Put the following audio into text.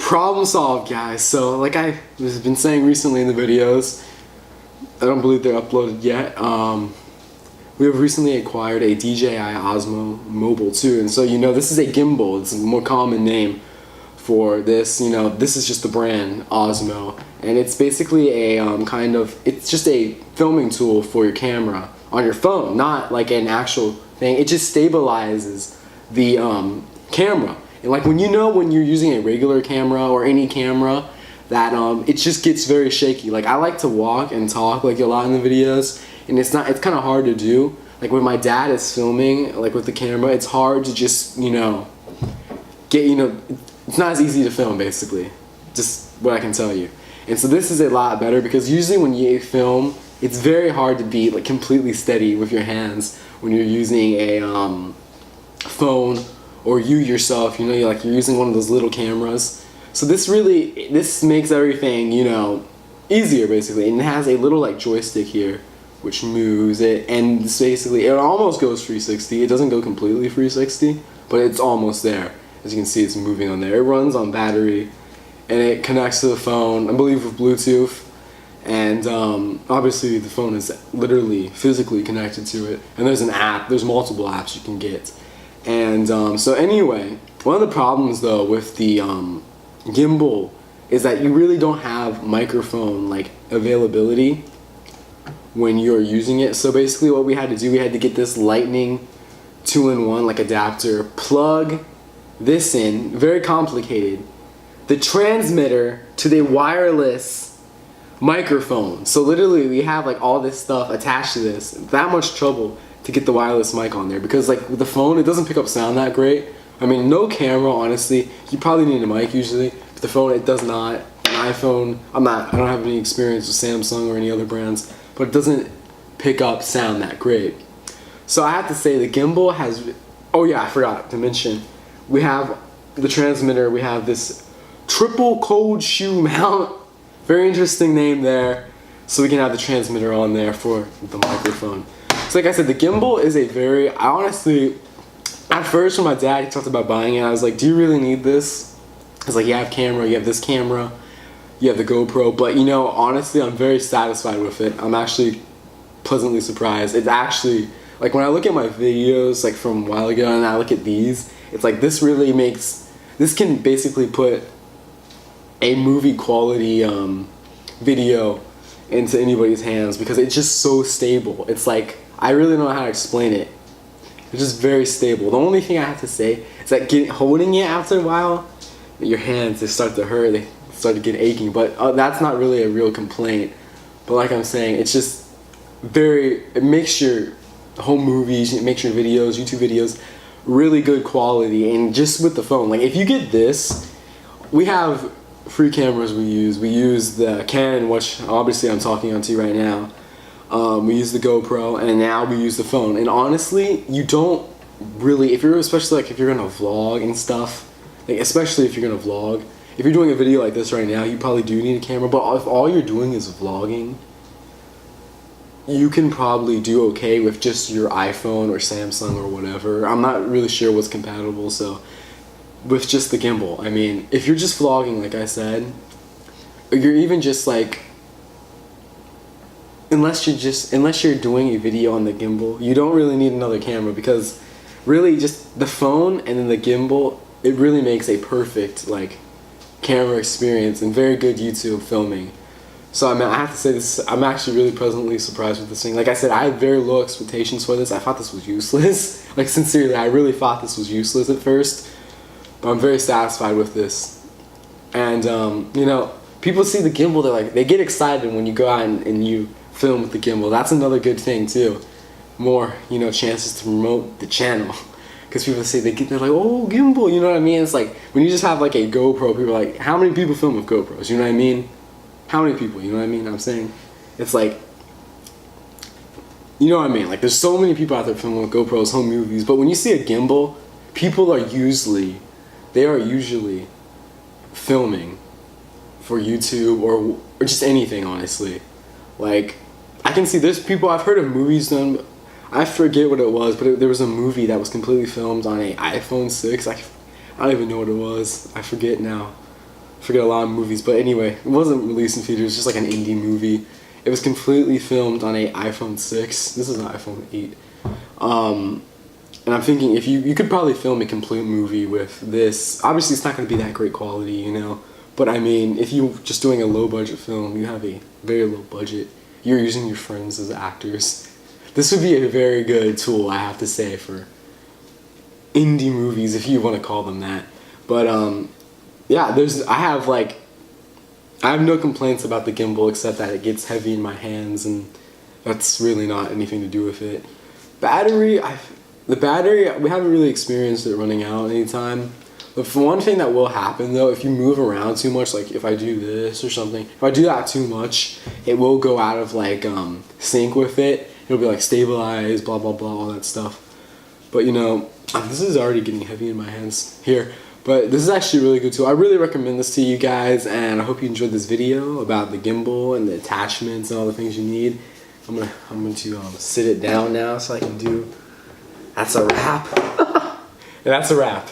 Problem solved, guys. So like I've been saying recently in the videos, I don't believe they're uploaded yet. We have recently acquired a DJI Osmo Mobile too, and so this is a gimbal. It's a more common name for this. This is just the brand Osmo, and it's basically a it's just a filming tool for your camera on your phone, not like an actual thing. It just stabilizes the camera. And like when you're using a regular camera or any camera that it just gets very shaky. Like I like to walk and talk like a lot in the videos, and it's kind of hard to do. Like when my dad is filming like with the camera, it's hard to just it's not as easy to film, basically. Just what I can tell you. And so this is a lot better because usually when you film, it's very hard to be like completely steady with your hands when you're using a phone, or you yourself, you're using one of those little cameras. So this makes everything, easier basically. And it has a little like joystick here which moves it, and this basically, it almost goes 360. It doesn't go completely 360, but it's almost there. As you can see, it's moving on there. It runs on battery, and it connects to the phone, I believe with Bluetooth. And obviously the phone is literally physically connected to it. And there's an app, there's multiple apps you can get. And so anyway, one of the problems though with the gimbal is that you really don't have microphone like availability when you're using it. So basically what we had to do, we had to get this lightning 2-in-1 like adapter, plug this in, very complicated, the transmitter to the wireless microphone. So literally we have like all this stuff attached to this, that much trouble to get the wireless mic on there, because like with the phone, it doesn't pick up sound that great. I mean, no camera, honestly, you probably need a mic usually, but the phone, it does not. An iPhone, I don't have any experience with Samsung or any other brands, but it doesn't pick up sound that great. So I have to say the gimbal has, oh yeah, I forgot to mention, we have the transmitter, we have this triple cold shoe mount, very interesting name there, so we can have the transmitter on there for the microphone. So like I said, the gimbal is I honestly, at first when my dad, he talked about buying it, I was like, do you really need this? I was like, you have camera, you have this camera, you have the GoPro, but honestly, I'm very satisfied with it. I'm actually pleasantly surprised. It's actually, like when I look at my videos like from a while ago and I look at these, it's like this can basically put a movie quality video into anybody's hands because it's just so stable. It's like, I really don't know how to explain it. It's just very stable. The only thing I have to say is that holding it after a while, your hands, they start to hurt, they start to get aching, but that's not really a real complaint. But like I'm saying, it's just it makes your home movies, it makes your videos, YouTube videos, really good quality. And just with the phone, like if you get this, we have free cameras we use the Canon, which obviously I'm talking onto right now. We use the GoPro, and now we use the phone. And honestly, you don't really, especially like if you're gonna vlog and stuff, like especially if you're gonna vlog, if you're doing a video like this right now, you probably do need a camera. But if all you're doing is vlogging, you can probably do okay with just your iPhone or Samsung or whatever. I'm not really sure what's compatible, so with just the gimbal. I mean, if you're just vlogging, like I said, or you're even just like, unless you're doing a video on the gimbal, you don't really need another camera, because really just the phone and then the gimbal, it really makes a perfect like camera experience and very good YouTube filming. So I mean, I have to say this, I'm actually really pleasantly surprised with this thing. Like I said, I had very low expectations for this. I thought this was useless. Like sincerely, I really thought this was useless at first, but I'm very satisfied with this. And people see the gimbal, they get excited when you go out and you film with the gimbal. That's another good thing too. More, chances to promote the channel. Because people say, they're like, oh, gimbal, you know what I mean? It's like, when you just have like a GoPro, people are like, how many people film with GoPros? You know what I mean? How many people, you know what I mean? I'm saying, it's like, you know what I mean? Like, there's so many people out there filming with GoPros, home movies, but when you see a gimbal, people are usually filming for YouTube or just anything, honestly. Like, I can see there's people, I've heard of movies done, I forget what it was, but there was a movie that was completely filmed on a iPhone 6. I don't even know what it was. I forget now. forget a lot of movies, but anyway, it wasn't released in theaters. It was just like an indie movie. It was completely filmed on a iPhone 6. This is an iPhone 8. And I'm thinking if you could probably film a complete movie with this. Obviously, it's not going to be that great quality, you know. But I mean, if you're just doing a low budget film, you have a very low budget. You're using your friends as actors. This would be a very good tool, I have to say, for indie movies, if you want to call them that. But yeah, I have no complaints about the gimbal except that it gets heavy in my hands, and that's really not anything to do with it. The battery, we haven't really experienced it running out anytime. But for one thing that will happen though, if you move around too much, like if I do this or something, if I do that too much, it will go out of like sync with it. It'll be like stabilized, blah blah blah, all that stuff. But you know, this is already getting heavy in my hands here. But this is actually a really good tool. I really recommend this to you guys, and I hope you enjoyed this video about the gimbal and the attachments and all the things you need. I'm going to sit it down now so I can do. That's a wrap. And that's a wrap.